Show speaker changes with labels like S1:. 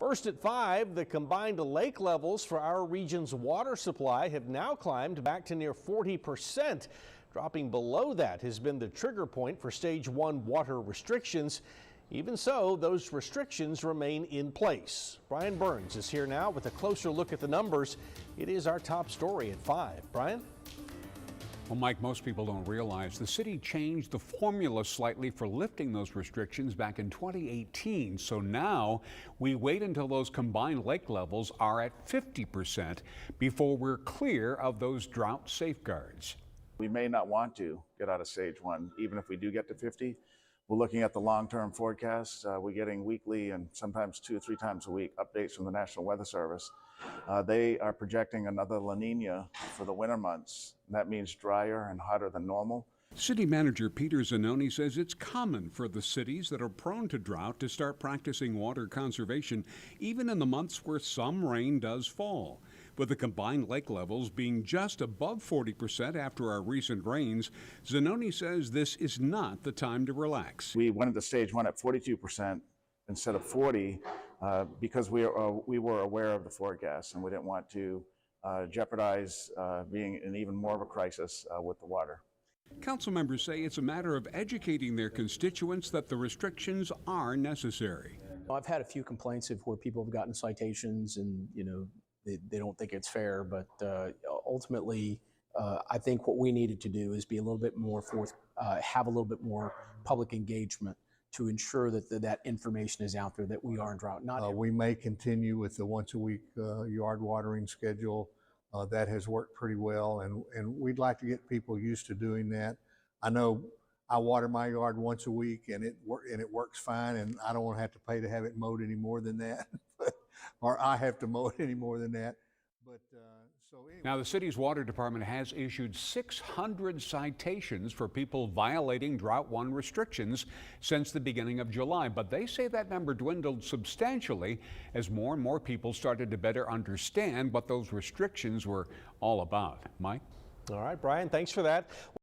S1: First at 5, the combined lake levels for our region's water supply have now climbed back to near 40%. Dropping below that has been the trigger point for stage 1 water restrictions. Even so, those restrictions remain in place. Brian Burns is here now with a closer look at the numbers. It is our top story at 5. Brian?
S2: Well, Mike, most people don't realize the city changed the formula slightly for lifting those restrictions back in 2018. So now we wait until those combined lake levels are at 50% before we're clear of those drought safeguards.
S3: We may not want to get out of stage 1, even if we do get to 50. We're looking at the long-term forecasts. We're getting weekly and sometimes 2 or 3 times a week updates from the National Weather Service. They are projecting another La Nina for the winter months. That means drier and hotter than normal.
S2: City Manager Peter Zanoni says it's common for the cities that are prone to drought to start practicing water conservation, even in the months where some rain does fall. With the combined lake levels being just above 40% after our recent rains, Zanoni says this is not the time to relax.
S3: We went into stage 1 at 42% instead of 40 because we were aware of the forecast and we didn't want to jeopardize being in even more of a crisis with the water.
S2: Council members say it's a matter of educating their constituents that the restrictions are necessary.
S4: I've had a few complaints of where people have gotten citations and, they don't think it's fair, but ultimately, I think what we needed to do is be a little bit more have a little bit more public engagement to ensure that that information is out there, that we are in drought.
S5: We may continue with the once-a-week yard watering schedule. That has worked pretty well, and we'd like to get people used to doing that. I know I water my yard once a week, and it works fine, and I don't want to have to pay to have it mowed any more than that, or I have to mow it any more than that. But so anyway.
S2: Now, the city's water department has issued 600 citations for people violating Drought 1 restrictions since the beginning of July. But they say that number dwindled substantially as more and more people started to better understand what those restrictions were all about. Mike?
S1: All right, Brian, thanks for that.